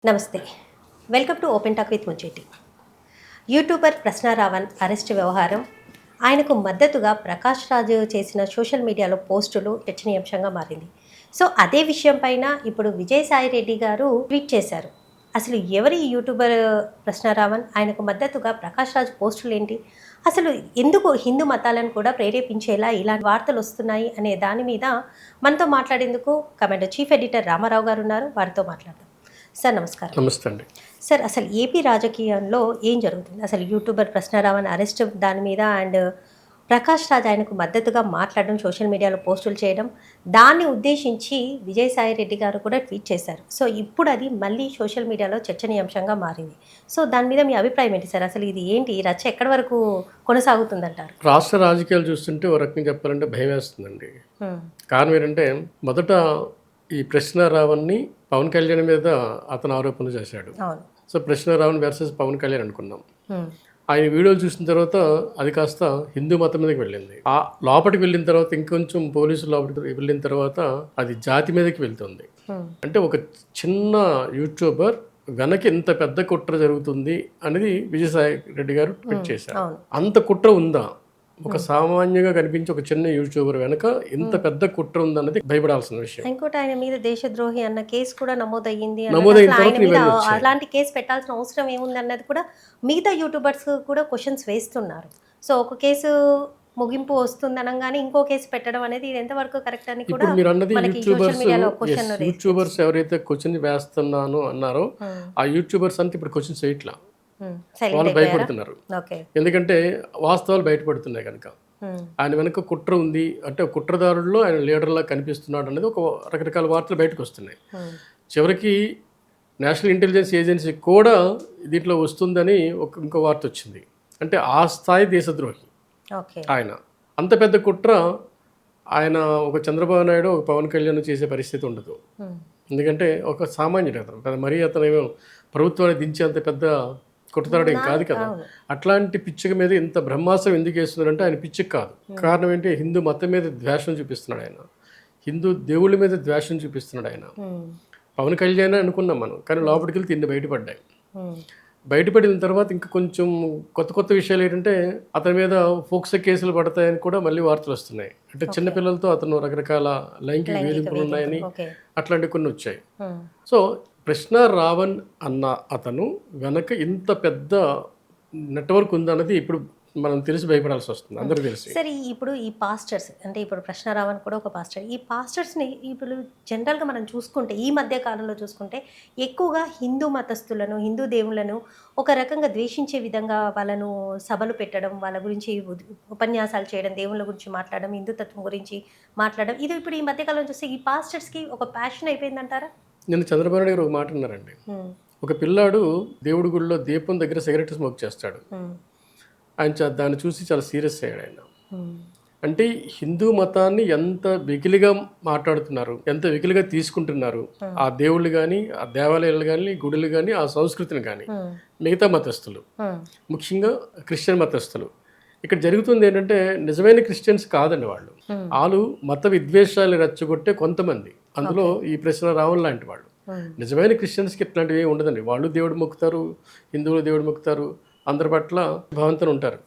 నమస్తే. Welcome to open talk with Mucheti. Youtuber ప్రశ్న Ravan arrest వ్యవహారం, ఆయనకు మద్దతుగా ప్రకాష్ రాజ్ చేసిన సోషల్ మీడియాలో పోస్టులు చర్చనీయాంశంగా మారింది. సో అదే విషయం పైన ఇప్పుడు విజయసాయి రెడ్డి గారు ట్వీట్ చేశారు. అసలు ఎవరి యూట్యూబర్ ప్రశ్న రావణ్, ఆయనకు మద్దతుగా ప్రకాష్ రాజ్ పోస్టులు ఏంటి, అసలు ఎందుకు హిందూ మతాలను కూడా ప్రేరేపించేలా ఇలాంటి వార్తలు వస్తున్నాయి అనే దాని మీద మనతో మాట్లాడేందుకు కమాండర్ చీఫ్ ఎడిటర్ రామారావు గారు ఉన్నారు. వారితో మాట్లాడదాం. సార్ నమస్కారం. నమస్తే అండి. సార్, అసలు ఏపీ రాజకీయాల్లో ఏం జరుగుతుంది? అసలు యూట్యూబర్ ప్రశ్న రావణ్ అరెస్ట్ దాని మీద అండ్ ప్రకాష్ రాజ్ ఆయనకు మద్దతుగా మాట్లాడడం, సోషల్ మీడియాలో పోస్టులు చేయడం, దాన్ని ఉద్దేశించి విజయసాయి రెడ్డి గారు కూడా ట్వీట్ చేశారు. సో ఇప్పుడు అది మళ్ళీ సోషల్ మీడియాలో చర్చనీయాంశంగా మారింది. సో దాని మీద మీ అభిప్రాయం ఏంటి సార్? అసలు ఇది ఏంటి, ఈ రచ్చ ఎక్కడి వరకు కొనసాగుతుందంటారు? రాష్ట్ర రాజకీయాలు చూస్తుంటే ఒక రకంగా చెప్పాలంటే భయం వేస్తుందండి. కారణం ఏంటంటే, మొదట ఈ ప్రశ్న రావణ్ని పవన్ కళ్యాణ్ మీద అతను ఆరోపణలు చేశాడు. సో ప్రశ్న రావణ్ వర్సెస్ పవన్ కళ్యాణ్ అనుకున్నాం. ఆయన వీడియోలు చూసిన తర్వాత అది కాస్త హిందూ మతం మీదకి వెళ్ళింది. ఆ లోపలికి వెళ్ళిన తర్వాత ఇంకొంచెం పోలీసులు లోపలికి వెళ్ళిన తర్వాత అది జాతి మీదకి వెళ్తుంది. అంటే ఒక చిన్న యూట్యూబర్ వెనక ఇంత పెద్ద కుట్ర జరుగుతుంది అనేది విజయసాయి రెడ్డి గారు ట్వీట్ చేశారు. అంత కుట్ర ఉందా? ఒక సామాన్యంగా కనిపించే ఒక చిన్న యూట్యూబర్ వెనక ఇంత పెద్ద కుట్ర ఉందన్నది భయపడాల్సిన విషయం. ఇంకోటి, ఆయన మీద దేశద్రోహి అన్న కేసు కూడా నమోదయ్యింది. అలాంటి కేసు పెట్టాల్సిన అవసరం ఏముంది అన్నది కూడా మిగతా యూట్యూబర్స్ కూడా క్వశ్చన్స్ వేస్తున్నారు. సో ఒక కేసు ముగింపు వస్తుంది అనగానే ఇంకో కేసు పెట్టడం అనేది ఇది ఎంతవరకు కరెక్ట్ అని కూడా మీరు అన్నది యూట్యూబర్స్ ఎవరైతే క్వశ్చన్ వేస్తున్నాను అన్నారో ఆ యూట్యూబర్స్ అంతా ఇప్పుడు క్వశ్చన్స్ వేయట్లా, వాళ్ళు భయపడుతున్నారు. ఎందుకంటే వాస్తవాలు బయటపడుతున్నాయి కనుక. ఆయన వెనక కుట్ర ఉంది అంటే కుట్రదారుల్లో ఆయన లీడర్లా కనిపిస్తున్నాడు అనేది ఒక రకరకాల వార్తలు బయటకు వస్తున్నాయి. చివరికి నేషనల్ ఇంటెలిజెన్స్ ఏజెన్సీ కూడా దీంట్లో వస్తుందని ఇంకో వార్త వచ్చింది. అంటే ఆ స్థాయి దేశద్రోహి ఆయన. అంత పెద్ద కుట్ర ఆయన ఒక చంద్రబాబు నాయుడు ఒక పవన్ కళ్యాణ్ చేసే పరిస్థితి ఉండదు. ఎందుకంటే ఒక సామాన్యుడు అతను, మరీ అతను ఏమో ప్రభుత్వాన్ని దించేంత పెద్ద కుట్రదారుడు ఏం కాదు కదా. అట్లాంటి పిచ్చిక మీద ఇంత బ్రహ్మాస్త్రం ఎందుకు వేస్తున్నాడంటే ఆయన పిచ్చికి కాదు. కారణం ఏంటి? హిందూ మతం మీద ద్వేషం చూపిస్తున్నాడు ఆయన, హిందూ దేవుళ్ళ మీద ద్వేషం చూపిస్తున్నాడు ఆయన. పవన్ కళ్యాణ్ అనుకున్నాం మనం, కానీ లోపలికి వెళ్తే ఇన్ని బయటపడ్డాయి. బయటపడిన తర్వాత ఇంకా కొంచెం కొత్త కొత్త విషయాలు ఏంటంటే అతని మీద ఫోక్సో కేసులు పడతాయని కూడా మళ్ళీ వార్తలు వస్తున్నాయి. అంటే చిన్నపిల్లలతో అతను రకరకాల లైంగిక వేధింపులు ఉన్నాయని అట్లాంటివి కొన్ని వచ్చాయి. సో ప్రశ్న రావణ్ అన్న అతను వెనక ఇంత పెద్ద నెట్వర్క్ ఉందన్నది ఇప్పుడు మనం తెలిసి భయపడాల్సి వస్తుంది, అందరూ తెలిసి. సరే, ఇప్పుడు ఈ పాస్టర్స్ అంటే ఇప్పుడు ప్రశ్న రావణ్ కూడా ఒక పాస్టర్. ఈ పాస్టర్స్ని ఇప్పుడు జనరల్గా మనం చూసుకుంటే ఈ మధ్య కాలంలో చూసుకుంటే ఎక్కువగా హిందూ మతస్థులను, హిందూ దేవుళ్ళను ఒక రకంగా ద్వేషించే విధంగా వాళ్ళను సభలు పెట్టడం, వాళ్ళ గురించి ఉపన్యాసాలు చేయడం, దేవుళ్ళ గురించి మాట్లాడడం, హిందుతత్వం గురించి మాట్లాడడం, ఇది ఇప్పుడు ఈ మధ్యకాలంలో చూస్తే ఈ పాస్టర్స్కి ఒక ప్యాషన్ అయిపోయిందంటారా? నేను చంద్రబాబు నాయుడు గారు ఒక మాట అన్నారండి. ఒక పిల్లాడు దేవుడి గుడిలో దీపం దగ్గర సిగరెట్ స్మోక్ చేస్తాడు. ఆయన దాన్ని చూసి చాలా సీరియస్ అయ్యాడు ఆయన. అంటే హిందూ మతాన్ని ఎంత వెకిలిగా మాట్లాడుతున్నారు, ఎంత వెకిలిగా తీసుకుంటున్నారు ఆ దేవుళ్ళు కానీ, ఆ దేవాలయాలు కానీ, గుడులు కానీ, ఆ సంస్కృతిని కానీ మిగతా మతస్థులు, ముఖ్యంగా క్రిస్టియన్ మతస్థులు. ఇక్కడ జరుగుతుంది ఏంటంటే నిజమైన క్రిస్టియన్స్ కాదండి వాళ్ళు. వాళ్ళు మత విద్వేషాలు రెచ్చగొట్టే కొంతమంది, అందులో ఈ ప్రశ్న రావణ్ లాంటి వాళ్ళు. నిజమైన క్రిస్టియన్స్కి ఇట్లాంటివి ఏమి ఉండదండి. వాళ్ళు దేవుడు మొక్కుతారు, హిందువులు దేవుడు మొక్కుతారు, అందరి పట్ల భావంతో ఉంటారు.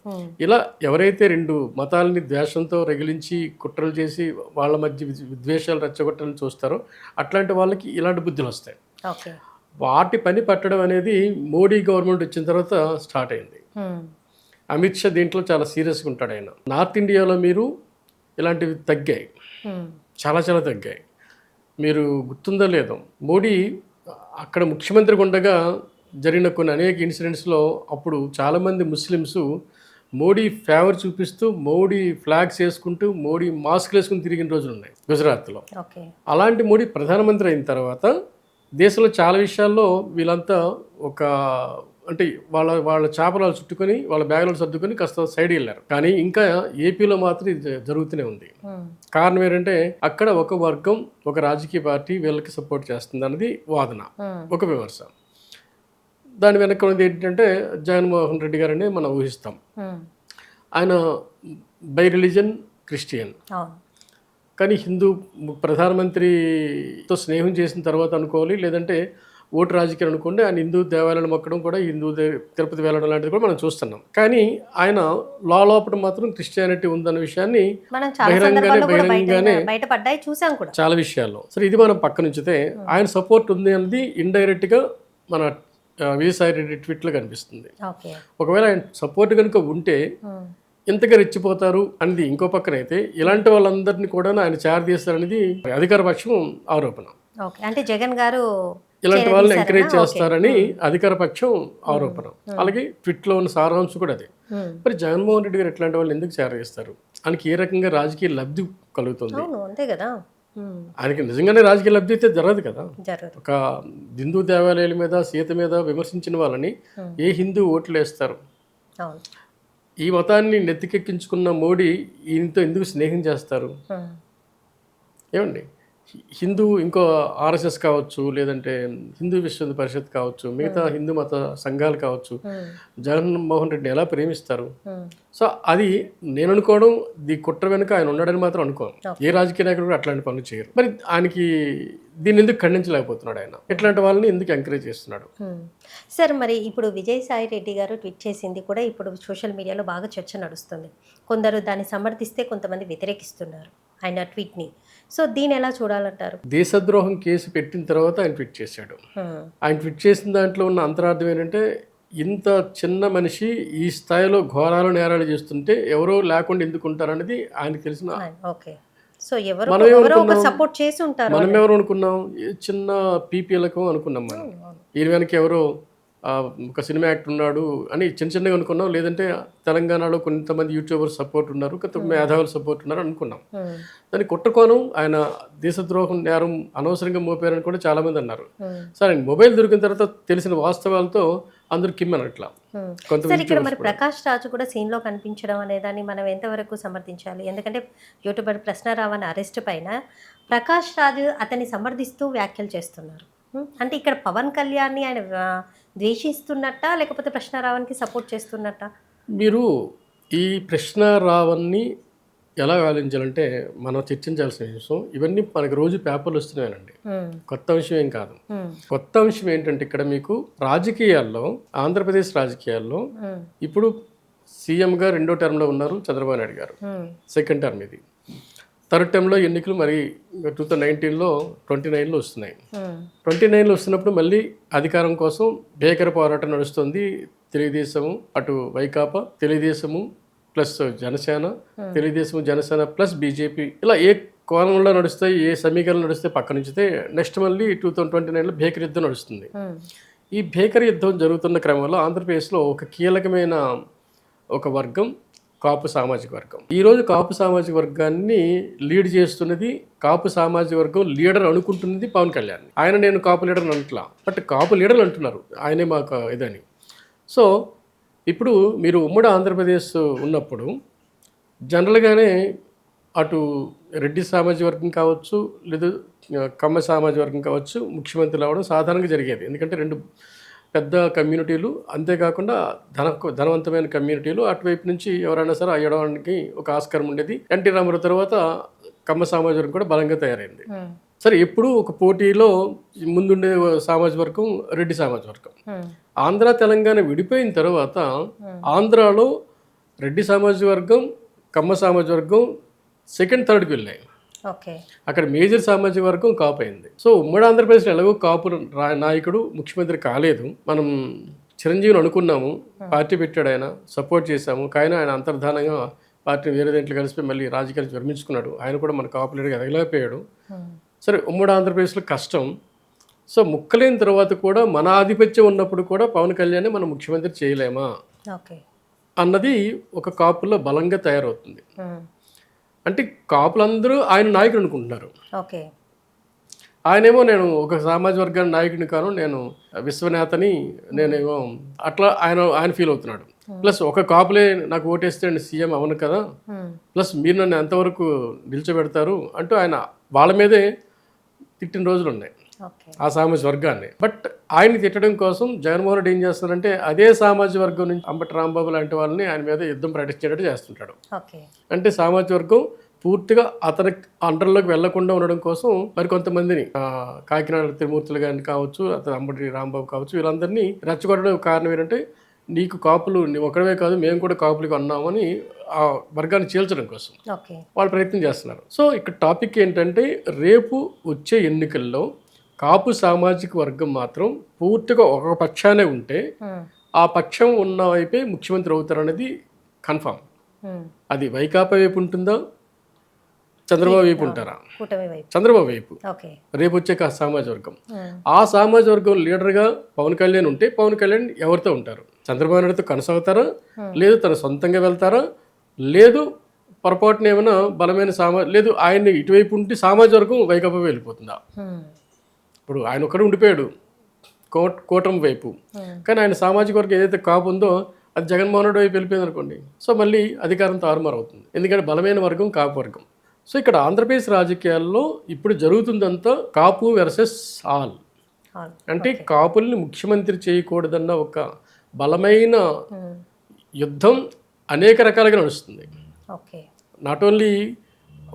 ఇలా ఎవరైతే రెండు మతాలని ద్వేషంతో రగిలించి కుట్రలు చేసి వాళ్ళ మధ్య విద్వేషాలు రెచ్చగొట్టాలని చూస్తారో అట్లాంటి వాళ్ళకి ఇలాంటి బుద్ధులు వస్తాయి. వాటి పని పట్టడం అనేది మోడీ గవర్నమెంట్ వచ్చిన తర్వాత స్టార్ట్ అయింది. అమిత్ షా దీంట్లో చాలా సీరియస్గా ఉంటాడు ఆయన. నార్త్ ఇండియాలో మీరు ఇలాంటివి తగ్గాయి, చాలా చాలా తగ్గాయి. మీరు గుర్తుందో లేదో, మోడీ అక్కడ ముఖ్యమంత్రిగా ఉండగా జరిగిన కొన్ని అనేక ఇన్సిడెంట్స్లో అప్పుడు చాలామంది ముస్లిమ్స్ మోడీ ఫేవర్ చూపిస్తూ, మోడీ ఫ్లాగ్స్ వేసుకుంటూ, మోడీ మాస్క్లు వేసుకుని తిరిగిన రోజులు ఉన్నాయి గుజరాత్లో. అలాంటి మోడీ ప్రధానమంత్రి అయిన తర్వాత దేశంలో చాలా విషయాల్లో వీళ్ళంతా ఒక అంటే వాళ్ళ చేపలు చుట్టుకొని వాళ్ళ బ్యాగులు సర్దుకొని కాస్త సైడ్ వెళ్ళారు. కానీ ఇంకా ఏపీలో మాత్రం ఇది జరుగుతూనే ఉంది. కారణం ఏంటంటే అక్కడ ఒక వర్గం, ఒక రాజకీయ పార్టీ వీళ్ళకి సపోర్ట్ చేస్తుంది అన్నది వాదన, ఒక విమర్శ. దాని వెనక ఉన్నది ఏంటంటే జగన్మోహన్ రెడ్డి గారని మనం ఊహిస్తాం. ఆయన బై రిలీజన్ క్రిస్టియన్, కానీ హిందూ ప్రధానమంత్రితో స్నేహం చేసిన తర్వాత అనుకోవాలి, లేదంటే ఓటు రాజకీయం అనుకోండి, ఆయన హిందూ దేవాలయాలు మొక్కడం కూడా తిరుపతి వెళ్ళడం లాంటిది కూడా మనం చూస్తున్నాం. కానీ ఆయన లోపల మాత్రం క్రిస్టియానిటీ ఉందన్న విషయాన్ని మనం చాలా సందర్భాల్లో కూడా బహిరంగానే బయటపడ్డాయి చూసాం కూడా చాలా విషయాల్లో. సరే, ఇది మనం పక్క నుంచితే ఆయన సపోర్ట్ ఉంది అనేది ఇండైరెక్ట్ గా మన విజయసాయి రెడ్డి ట్వీట్లో కనిపిస్తుంది. ఓకే. ఒకవేళ ఆయన సపోర్ట్ కనుక ఉంటే ఇంతగా రెచ్చిపోతారు అనేది ఇంకో పక్కన అయితే, ఇలాంటి వాళ్ళందరినీ కూడా ఆయన చేరదీస్తారనేది అధికార పక్షం ఆరోపణ. ఓకే. అంటే జగన్ గారు ఇలాంటి వాళ్ళని ఎంకరేజ్ చేస్తారని అధికార పక్షం ఆరోపణ. అలాగే ట్విట్లో ఉన్న సారాంశం కూడా అదే. మరి జగన్మోహన్ రెడ్డి గారు ఇట్లాంటి వాళ్ళు ఎందుకు చేరదీస్తారు? ఆయనకి ఏ రకంగా రాజకీయ లబ్ధి కలుగుతుంది? అంతే కదా, ఆయనకి నిజంగానే రాజకీయ లబ్ధి అయితే జరగదు కదా. ఒక హిందూ దేవాలయాల మీద, సీత మీద విమర్శించిన వాళ్ళని ఏ హిందూ ఓట్లు వేస్తారు? ఈ మతాన్ని నెత్తికెక్కించుకున్న మోడీ ఈయనతో ఎందుకు స్నేహం చేస్తారు? ఏమండి, హిందూ ఇంకో ఆర్ఎస్ఎస్ కావచ్చు, లేదంటే హిందూ విశ్వ పరిషత్ కావచ్చు, మిగతా హిందూ మత సంఘాలు కావచ్చు, జగన్మోహన్ రెడ్డిని ఎలా ప్రేమిస్తారు? సో అది నేను అనుకోవడం, ఈ కుట్ర వెనుక ఆయన ఉన్నాడని మాత్రం అనుకోను. ఏ రాజకీయ నాయకుడు కూడా అట్లాంటి పనులు చేయరు. మరి ఆయనకి దీన్ని ఎందుకు ఖండించలేకపోతున్నాడు? ఆయన ఇట్లాంటి వాళ్ళని ఎందుకు ఎంకరేజ్ చేస్తున్నాడు? సార్, మరి ఇప్పుడు విజయసాయి రెడ్డి గారు ట్వీట్ చేసింది కూడా ఇప్పుడు సోషల్ మీడియాలో బాగా చర్చ నడుస్తుంది. కొందరు దాన్ని సమర్థిస్తే, కొంతమంది వ్యతిరేకిస్తున్నారు ఆయన ట్వీట్ని. సో దీన్ని ఎలా చూడాలంటారు? దేశద్రోహం కేసు పెట్టిన తర్వాత ఆయన ట్వీట్ చేశాడు. ఆయన ట్వీట్ చేసిన దాంట్లో ఉన్న అంతరార్థం ఏంటంటే, ఇంత చిన్న మనిషి ఈ స్థాయిలో ఘోరాలు నేరాలు చేస్తుంటే ఎవరో లేకుండా ఎందుకు ఉంటారనేది ఆయనకు తెలిసిన. మనం ఎవరు అనుకున్నాం? చిన్న పీపీలకు అనుకున్నాం. మనం ఈయన వెనక ఎవరో ఒక సినిమా యాక్టర్ ఉన్నాడు అని చిన్నగా అనుకున్నాం. లేదంటే తెలంగాణలో కొంతమంది యూట్యూబర్స్ సపోర్ట్ ఉన్నారు, కొంత మేధావులు సపోర్ట్ ఉన్నారు అనుకున్నాం. దాన్ని కుట్రకోణం ఆయన దేశద్రోహం నేరం అనవసరంగా మోపారని కూడా చాలా మంది అన్నారు. సరే, మొబైల్ దొరికిన తర్వాత తెలిసిన వాస్తవాలతో అందరూ కిమ్మనట్లా. ఇక్కడ మరి ప్రకాష్ రాజు కూడా సీన్లో కనిపించడం అనేదాన్ని మనం ఎంతవరకు సమర్థించాలి? ఎందుకంటే యూట్యూబర్ ప్రశ్నారావణ్ అరెస్ట్ పైన ప్రకాష్ రాజు అతన్ని సమర్థిస్తూ వ్యాఖ్యలు చేస్తున్నారు. అంటే ఇక్కడ పవన్ కళ్యాణ్ని ఆయన ద్వేషిస్తున్నట్ట, లేకపోతే ప్రశ్నారావణ్కి సపోర్ట్ చేస్తున్నట్ట? మీరు ఈ ప్రశ్నారావణ్ని ఎలా ఆలోచించాలంటే మనం చర్చించాల్సిన విషయం. ఇవన్నీ మనకి రోజు పేపర్లు వస్తున్నాయండి, కొత్త విషయం ఏం కాదు. కొత్త విషయం ఏంటంటే, ఇక్కడ మీకు రాజకీయాల్లో, ఆంధ్రప్రదేశ్ రాజకీయాల్లో ఇప్పుడు సీఎంగా 2వ టర్మ్లో ఉన్నారు చంద్రబాబు నాయుడు గారు. సెకండ్ టర్మ్ ఇది. థర్డ్ టర్మ్లో ఎన్నికలు మరి 2019లో 29లో వస్తున్నాయి. 29లో వస్తున్నప్పుడు మళ్ళీ అధికారం కోసం భీకర పోరాటం నడుస్తుంది. తెలుగుదేశము, అటు Vaikapa, Telugu Desam plus Janasena, Telugu Desam Janasena plus BJP, ఇలా ఏ కోణంలో నడుస్తాయి, ఏ సమీకరణలు నడుస్తాయి పక్క నుంచితే నెక్స్ట్ మళ్ళీ 2029లో భీకర యుద్ధం నడుస్తుంది. ఈ భీకర యుద్ధం జరుగుతున్న క్రమంలో ఆంధ్రప్రదేశ్లో ఒక కీలకమైన ఒక వర్గం కాపు సామాజిక వర్గం. ఈరోజు కాపు సామాజిక వర్గాన్ని లీడ్ చేస్తున్నది, కాపు సామాజిక వర్గం లీడర్ అనుకుంటున్నది పవన్ కళ్యాణ్. ఆయన నేను కాపు లీడర్ అంటలా, బట్ కాపు లీడర్లు అంటున్నారు ఆయనే మాకు ఇదని. సో ఇప్పుడు మీరు ఉమ్మడి ఆంధ్రప్రదేశ్ ఉన్నప్పుడు జనరల్గానే అటు రెడ్డి సామాజిక వర్గం కావచ్చు, లేదా కమ్మ సామాజిక వర్గం కావచ్చు, ముఖ్యమంత్రులు అవ్వడం సాధారణంగా జరిగేది. ఎందుకంటే రెండు పెద్ద కమ్యూనిటీలు, అంతేకాకుండా ధనవంతమైన కమ్యూనిటీలు, అటువైపు నుంచి ఎవరైనా సరే అయ్యడానికి ఒక ఆస్కారం ఉండేది. ఎన్టీ రామారావు తర్వాత కమ్మ సామాజిక వర్గం కూడా బలంగా తయారైంది. సరే, ఎప్పుడు ఒక పోటీలో ముందుండే సామాజిక వర్గం రెడ్డి సామాజిక వర్గం. ఆంధ్ర తెలంగాణ విడిపోయిన తర్వాత ఆంధ్రాలో రెడ్డి సామాజిక వర్గం, కమ్మ సామాజిక వర్గం సెకండ్ థర్డ్కి వెళ్ళాయి. అక్కడ మేజర్ సామాజిక వర్గం కాపు అయింది. సో ఉమ్మడి ఆంధ్రప్రదేశ్లో ఎలాగో కాపు నాయకుడు ముఖ్యమంత్రి కాలేదు. మనం చిరంజీవిని అనుకున్నాము, పార్టీ పెట్టాడు, ఆయన సపోర్ట్ చేశాము. కానీ ఆయన అంతర్ధానంగా పార్టీని వేరే దేంట్లో కలిసిపోయి మళ్ళీ రాజకీయాలు విరమించుకున్నాడు. ఆయన కూడా మన కాపు లీడర్గా ఎదగలేకపోయాడు. సరే, ఉమ్మడి ఆంధ్రప్రదేశ్లో కష్టం. సో ముక్కలేని తర్వాత కూడా మన ఆధిపత్యం ఉన్నప్పుడు కూడా పవన్ కళ్యాణ్ మనం ముఖ్యమంత్రి చేయలేమా అన్నది ఒక కాపుల్లో బలంగా తయారవుతుంది. అంటే కాపులందరూ ఆయన నాయకుడు అనుకుంటున్నారు. ఆయనేమో నేను ఒక సామాజిక వర్గాన్ని నాయకుడిని కాను, నేను విశ్వనేతని, నేనేమో అట్లా ఆయన ఫీల్ అవుతున్నాడు. ప్లస్ ఒక కాపులే నాకు ఓటేస్తే సీఎం అవును కదా, ప్లస్ మీరు నన్ను ఎంతవరకు నిల్చోబెడతారు అంటూ ఆయన వాళ్ళ మీదే తిట్టిన రోజులు ఉన్నాయి, ఆ సామాజిక వర్గాన్ని. బట్ ఆయన్ని తిట్టడం కోసం జగన్మోహన్ రెడ్డి ఏం చేస్తారంటే అదే సామాజిక వర్గం నుంచి అంబటి రాంబాబు లాంటి వాళ్ళని ఆయన మీద యుద్ధం ప్రకటించేటట్టు చేస్తుంటాడు. అంటే సామాజిక వర్గం పూర్తిగా అతని అండర్లోకి వెళ్లకుండా ఉండడం కోసం మరి కొంతమందిని కాకినాడ తిరుమూర్తులు గారిని కావచ్చు, అతను అంబటి రాంబాబు కావచ్చు, వీళ్ళందరినీ రెచ్చగొట్టడం కారణం ఏంటంటే నీకు కాపులు నువ్వు ఒకడే కాదు మేము కూడా కాపులకి ఉన్నామని ఆ వర్గాన్ని చీల్చడం కోసం వాళ్ళు ప్రయత్నం చేస్తున్నారు. సో ఇక్కడ టాపిక్ ఏంటంటే రేపు వచ్చే ఎన్నికల్లో కాపు సామాజిక వర్గం మాత్రం పూర్తిగా ఒక పక్షానే ఉంటే ఆ పక్షం ఉన్న వైపే ముఖ్యమంత్రి అవుతారనేది కన్ఫామ్. అది వైకాపా వైపు ఉంటుందా, చంద్రబాబు వైపు ఉంటారా? చంద్రబాబు వైపు రేపు వచ్చే సామాజిక వర్గం. ఆ సామాజిక వర్గం లీడర్గా పవన్ కళ్యాణ్ ఉంటే పవన్ కళ్యాణ్ ఎవరితో ఉంటారు? చంద్రబాబు నాయుడుతో కొనసాగుతారా, లేదు తన సొంతంగా వెళ్తారా, లేదు పొరపాటున ఏమైనా బలమైన లేదు ఆయన్ని ఇటువైపు ఉంటే సామాజిక వర్గం వైకాపా వెళ్ళిపోతుందా? ఇప్పుడు ఆయన ఒక్కడే ఉండిపోయాడు కూటమి వైపు, కానీ ఆయన సామాజిక వర్గం ఏదైతే కాపు ఉందో అది జగన్మోహన్ రెడ్డి వైపు వెళ్ళిపోయింది అనుకోండి, సో మళ్ళీ అధికారం తారుమారు అవుతుంది. ఎందుకంటే బలమైన వర్గం కాపు వర్గం. సో ఇక్కడ ఆంధ్రప్రదేశ్ రాజకీయాల్లో ఇప్పుడు జరుగుతుందంతా కాపు వర్సెస్ ఆల్. అంటే కాపుల్ని ముఖ్యమంత్రి చేయకూడదన్న ఒక బలమైన యుద్ధం అనేక రకాలుగా నడుస్తుంది. నాట్ ఓన్లీ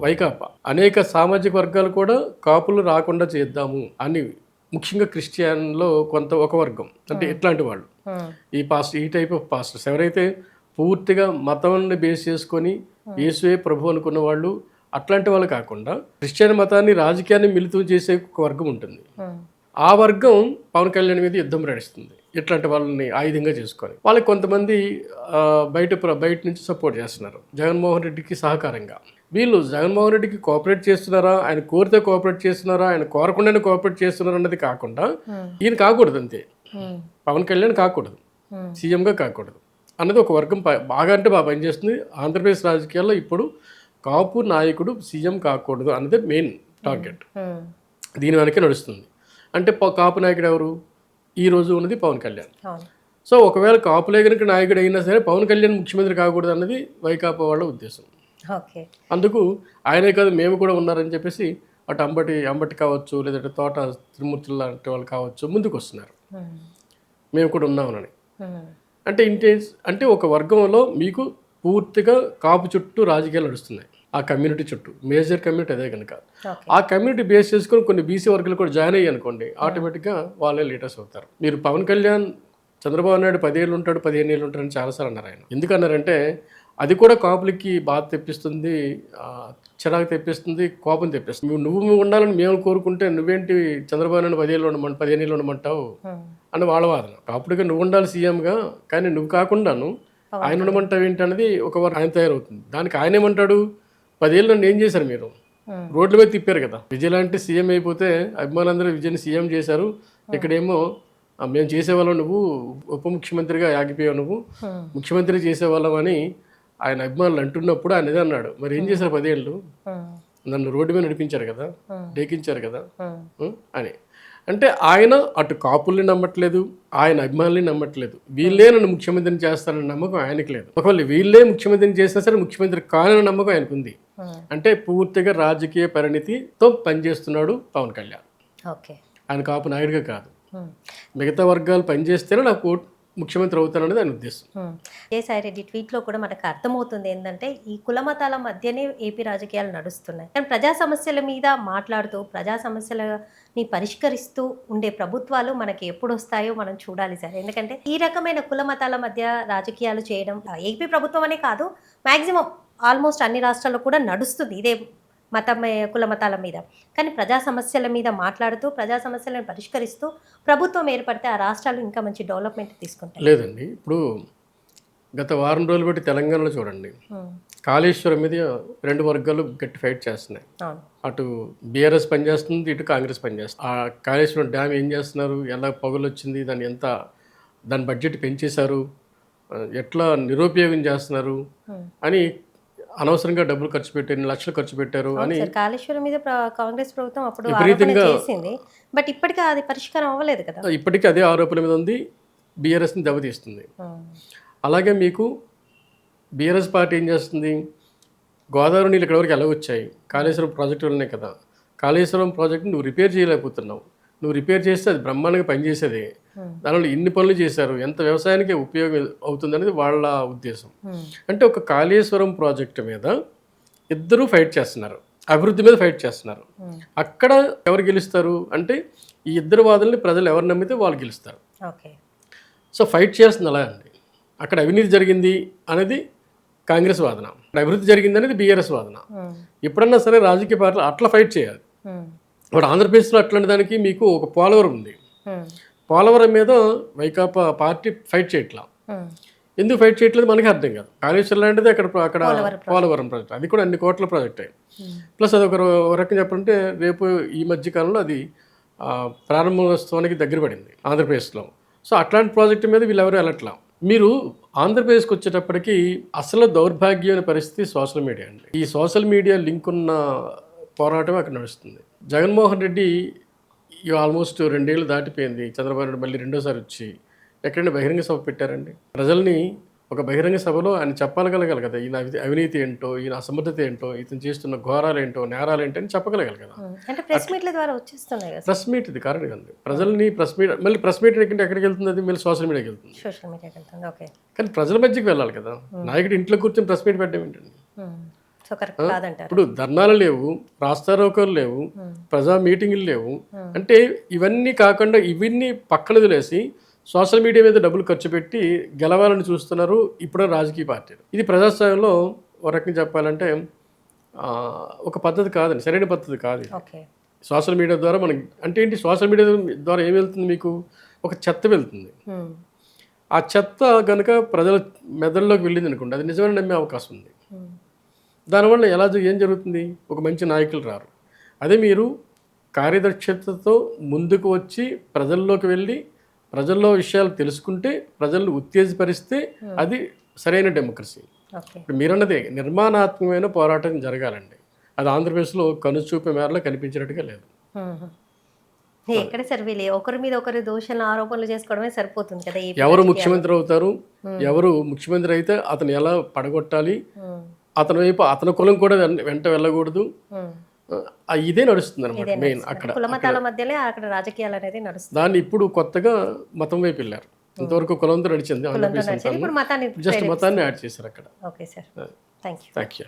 వైకాపా, అనేక సామాజిక వర్గాలు కూడా కాపులు రాకుండా చేద్దాము అని, ముఖ్యంగా క్రిస్టియన్లో ఒక వర్గం, అంటే ఇట్లాంటి వాళ్ళు ఈ టైప్ ఆఫ్ పాస్టర్స్ ఎవరైతే పూర్తిగా మతాన్ని బేస్ చేసుకొని యేసువే ప్రభు అనుకున్న వాళ్ళు, అట్లాంటి వాళ్ళు కాకుండా క్రిస్టియన్ మతాన్ని రాజకీయాన్ని మిళితం చేసే ఒక వర్గం ఉంటుంది. ఆ వర్గం పవన్ కళ్యాణ్ మీద యుద్ధం నడుస్తుంది ఇట్లాంటి వాళ్ళని ఆయుధంగా చేసుకొని. వాళ్ళకి కొంతమంది బయట నుంచి సపోర్ట్ చేస్తున్నారు జగన్మోహన్ రెడ్డికి సహకారంగా. వీళ్ళు జగన్మోహన్ రెడ్డికి కోఆపరేట్ చేస్తున్నారా, ఆయన కోరితే కోఆపరేట్ చేస్తున్నారా, ఆయన కోరకుండానే కోఆపరేట్ చేస్తున్నారా అన్నది కాకుండా ఈయన కాకూడదు అంతే, పవన్ కళ్యాణ్ కాకూడదు, సీఎంగా కాకూడదు అన్నది ఒక వర్గం బాగా అంటే బాగా పనిచేస్తుంది. ఆంధ్రప్రదేశ్ రాజకీయాల్లో ఇప్పుడు కాపు నాయకుడు సీఎం కాకూడదు అన్నది మెయిన్ టార్గెట్. దీని వెనకే నడుస్తుంది. అంటే కాపు నాయకుడు ఎవరు? ఈ రోజు ఉన్నది పవన్ కళ్యాణ్. సో ఒకవేళ కాపులే కనుక నాయకుడు అయినా సరే పవన్ కళ్యాణ్ ముఖ్యమంత్రి కాకూడదు అన్నది వైకాపా వాళ్ళ ఉద్దేశం. అందుకు ఆయనే కాదు మేము కూడా ఉన్నారని చెప్పేసి అటు అంబటి కావచ్చు, లేదంటే తోట తిరుమూర్తులు లాంటి వాళ్ళు కావచ్చు ముందుకు వస్తున్నారు, మేము కూడా ఉన్నామని. అంటే ఒక వర్గంలో మీకు పూర్తిగా కాపు చుట్టూ రాజకీయాలు నడుస్తున్నాయి, ఆ కమ్యూనిటీ చుట్టూ, మేజర్ కమ్యూనిటీ అదే కనుక ఆ కమ్యూనిటీ బేస్ చేసుకొని కొన్ని బీసీ వర్గాలు కూడా జాయిన్ అయ్యి అనుకోండి, ఆటోమేటిక్గా వాళ్ళే లీడర్స్ అవుతారు. మీరు పవన్ కళ్యాణ్ చంద్రబాబు నాయుడు 10 ఏళ్ళు ఉంటాడు 15 ఏళ్ళు ఉంటాడని చాలాసార్లు అన్నారు. ఆయన ఎందుకన్నారంటే అది కూడా కాపులకి బాధ తెప్పిస్తుంది, చిరాకు తెప్పిస్తుంది, కోపం తెప్పిస్తుంది. నువ్వు ఉండాలని మేము కోరుకుంటే నువ్వేంటి చంద్రబాబు నాయుడు 10 ఏళ్ళు 15 ఏళ్ళు ఉండమంటావు అని వాళ్ళ వాదన. కాపుడిగా నువ్వు ఉండాలి సీఎంగా, కానీ నువ్వు కాకుండాను ఆయన ఉండమంటావు ఏంటి అనేది ఒక ఆయన తయారవుతుంది. దానికి ఆయన ఏమంటాడు, 10 ఏళ్ళు నన్ను ఏం చేశారు మీరు, రోడ్ల మీద తిప్పారు కదా, విజయ్ లాంటి సీఎం అయిపోతే అభిమానులందరూ విజయ్ని సీఎం చేశారు, ఇక్కడేమో మేము చేసేవాళ్ళం, నువ్వు ఉప ముఖ్యమంత్రిగా ఆగిపోయావు, నువ్వు ముఖ్యమంత్రి చేసేవాళ్ళం అని ఆయన అభిమానులు అంటున్నప్పుడు ఆయన అదే అన్నాడు. మరి ఏం చేశారు 10 ఏళ్ళు, నన్ను రోడ్డు మీద నడిపించారు కదా, డేకించారు కదా అని. అంటే ఆయన అటు కాపుల్ని నమ్మట్లేదు, ఆయన అభిమానుల్ని నమ్మట్లేదు, వీళ్ళే నన్ను ముఖ్యమంత్రిని చేస్తారన్న నమ్మకం ఆయనకు లేదు. ఒకవేళ వీళ్ళే ముఖ్యమంత్రిని చేసినా సరే ముఖ్యమంత్రి కానన్న నమ్మకం ఆయనకు ఉంది. అంటే పూర్తిగా రాజకీయ పరిణితితో పనిచేస్తున్నాడు పవన్ కళ్యాణ్. ఆయన కాపు నాయుడుగా కాదు, మిగతా వర్గాలు పనిచేస్తేనే నాకు ముఖ్యమంత్రి అవుతాననేది ఆయన ఉద్దేశం. విజయసాయి రెడ్డి ట్వీట్లో కూడా మనకు అర్థమవుతుంది ఏంటంటే ఈ కుల మతాల మధ్యనే ఏపీ రాజకీయాలు నడుస్తున్నాయి. కానీ ప్రజా సమస్యల మీద మాట్లాడుతూ ప్రజా సమస్యలని పరిష్కరిస్తూ ఉండే ప్రభుత్వాలు మనకి ఎప్పుడు వస్తాయో మనం చూడాలి సార్. ఎందుకంటే ఈ రకమైన కుల మతాల మధ్య రాజకీయాలు చేయడం ఏపీ ప్రభుత్వం అనే కాదు, మ్యాక్సిమం ఆల్మోస్ట్ అన్ని రాష్ట్రాల్లో కూడా నడుస్తుంది ఇదే కుల మతాల మీద. కానీ ప్రజా సమస్యల మీద మాట్లాడుతూ ప్రజా సమస్యలను పరిష్కరిస్తూ ప్రభుత్వం ఏర్పడితే ఆ రాష్ట్రాలు ఇంకా మంచి డెవలప్మెంట్ తీసుకుంటాయి. లేదండి, ఇప్పుడు గత వారం రోజులు బట్టి తెలంగాణలో చూడండి, కాళేశ్వరం మీద 2 వర్గాలు గట్టి ఫైట్ చేస్తున్నాయి. అటు బీఆర్ఎస్ పనిచేస్తుంది, ఇటు కాంగ్రెస్ పనిచేస్తుంది. ఆ కాళేశ్వరం డ్యామ్ ఏం చేస్తున్నారు, ఎలా పొగలు వచ్చింది, దాని బడ్జెట్ పెంచేశారు, ఎట్లా నిరుపయోగం చేస్తున్నారు అని అనవసరంగా డబ్బులు ఖర్చు పెట్టారు, 2 లక్షలు ఖర్చు పెట్టారు అని కాళేశ్వరం మీద కాంగ్రెస్ ప్రభుత్వం అప్పుడు విపరీతంగా చేసింది. బట్ ఇప్పటికీ అది పరిష్కారం అవ్వలేదు కదా. ఇప్పటికీ అదే ఆరోపణల మీద ఉంది, బీఆర్ఎస్ని దెబ్బతీస్తుంది. అలాగే మీకు బీఆర్ఎస్ పార్టీ ఏం చేస్తుంది, గోదావరి నీళ్ళు ఇక్కడ వరకు ఎలా వచ్చాయి, కాళేశ్వరం ప్రాజెక్టు ఉన్నాయి కదా, కాళేశ్వరం ప్రాజెక్టు నువ్వు రిపేర్ చేయలేకపోతున్నావు, నువ్వు రిపేర్ చేస్తే అది బ్రహ్మాండంగా పనిచేసేది, దానివల్ల ఇన్ని పనులు చేశారు, ఎంత వ్యవసాయానికి ఉపయోగం అవుతుంది అనేది వాళ్ళ ఉద్దేశం. అంటే ఒక కాళేశ్వరం ప్రాజెక్టు మీద ఇద్దరూ ఫైట్ చేస్తున్నారు, అభివృద్ధి మీద ఫైట్ చేస్తున్నారు. అక్కడ ఎవరు గెలుస్తారు అంటే ఈ ఇద్దరు వాదుల్ని ప్రజలు ఎవరు నమ్మితే వాళ్ళు గెలుస్తారు. ఓకే. సో ఫైట్ చేస్తుంది అలా అండి. అక్కడ అవినీతి జరిగింది అనేది కాంగ్రెస్ వాదన, అభివృద్ధి జరిగింది అనేది బీఆర్ఎస్ వాదన. ఎప్పుడన్నా సరే రాజకీయ పార్టీలు అట్లా ఫైట్ చేయాలి. ఇప్పుడు ఆంధ్రప్రదేశ్లో అట్లాంటి దానికి మీకు ఒక పోలవరం ఉంది. పోలవరం మీద వైకాపా పార్టీ ఫైట్ చేయట్లా. ఎందుకు ఫైట్ చేయట్లేదు మనకి అర్థం కాదు. కాళేశ్వరం లాంటిది అక్కడ పోలవరం ప్రాజెక్ట్, అది కూడా అన్ని కోట్ల ప్రాజెక్ట్ అయ్యి, ప్లస్ అది ఒక రకంగా చెప్పాలంటే రేపు ఈ మధ్య కాలంలో అది ప్రారంభోత్సవానికి దగ్గర పడింది ఆంధ్రప్రదేశ్లో. సో అట్లాంటి ప్రాజెక్టు మీద వీళ్ళు ఎవరు వెళ్ళట్లా. మీరు ఆంధ్రప్రదేశ్కి వచ్చేటప్పటికి అసలు దౌర్భాగ్యమైన పరిస్థితి సోషల్ మీడియా అండి. ఈ సోషల్ మీడియా లింక్ ఉన్న పోరాటం అక్కడ నడుస్తుంది. జగన్మోహన్ రెడ్డి ఆల్మోస్ట్ 2 ఏళ్ళు దాటిపోయింది. చంద్రబాబు నాయుడు మళ్ళీ రెండోసారి వచ్చి ఎక్కడైనా బహిరంగ సభ పెట్టారండి? ప్రజల్ని ఒక బహిరంగ సభలో ఆయన చెప్పగలగాలి కదా, ఈయన అవినీతి ఏంటో, ఈయన అసమర్థత ఏంటో, ఇతను చేస్తున్న ఘోరాలు ఏంటో, నేరాలు ఏంటో అని చెప్పగలగాలి కదా. అంటే ప్రెస్ మీట్ల ద్వారా వచ్చేస్తున్నాయి కదా. ప్రెస్ మీట్ ఇది కారణం అండి. ప్రజల్ని ప్రెస్ మీట్, మళ్ళీ ప్రెస్ మీట్ ఎక్కడికి వెళ్తుంది? అది మళ్ళీ సోషల్ మీడియాకి వెళ్తుంది. సోషల్ మీడియాకి వెళ్తుంది. ఓకే. కానీ ప్రజల మధ్యకి వెళ్ళాలి కదా. నాయకుడు ఇంట్లో కూర్చొని ప్రెస్ మీట్ పెట్టడం ఏంటండి? సో కరెక్ట్ కాదంటారు. ఇప్పుడు ధర్నాలు లేవు, రాస్తారోకోలు లేవు, ప్రజా మీటింగులు లేవు. అంటే ఇవన్నీ కాకుండా ఇవన్నీ పక్కన వదిలేసి సోషల్ మీడియా మీద డబ్బులు ఖర్చు పెట్టి గెలవాలని చూస్తున్నారు ఇప్పుడు రాజకీయ పార్టీలు. ఇది ప్రజాస్వామ్యంలో ఒక రకంగా చెప్పాలంటే ఒక పద్ధతి కాదండి, సరైన పద్ధతి కాదు. సోషల్ మీడియా ద్వారా మనకి అంటే ఏంటి, సోషల్ మీడియా ద్వారా ఏం వెళ్తుంది? మీకు ఒక చెత్త వెళ్తుంది. ఆ చెత్త కనుక ప్రజల మెదడులోకి వెళ్ళింది అనుకోండి, అది నిజమైన నమ్మే అవకాశం ఉంది. దానివల్ల ఏం జరుగుతుంది? ఒక మంచి నాయకులు రారు. అదే మీరు కార్యదక్షతతో ముందుకు వచ్చి ప్రజల్లోకి వెళ్ళి ప్రజల్లో విషయాలు తెలుసుకుంటే, ప్రజలను ఉత్తేజపరిస్తే అది సరైన డెమోక్రసీ. ఇప్పుడు మీరన్నదే నిర్మాణాత్మకమైన పోరాటం జరగాలండి. అది ఆంధ్రప్రదేశ్లో కనుచూపే మేరలో కనిపించినట్టుగా లేదు. ఎక్కడ సార్ వీళ్ళు ఒకరి మీద ఒకరు దోషాలు ఆరోపణలు చేసుకోవడమే సరిపోతుంది కదా. ఎవరు ముఖ్యమంత్రి అవుతారు, ఎవరు ముఖ్యమంత్రి అయితే అతను ఎలా పడగొట్టాలి, అతని వైపు అతని కులం కూడా వెంట వెళ్ళకూడదు, ఇదే నడుస్తుంది అనమాట మెయిన్. అక్కడ కులమతాల మధ్యలో అక్కడ రాజకీయాలు అనేది నడుస్తుంది. దాన్ని ఇప్పుడు కొత్తగా మతం వైపు వెళ్ళారు. ఇంతవరకు కులంతో నడిచింది, జస్ట్ మతాన్ని యాడ్ చేశారు అక్కడ. Okay sir, thank you.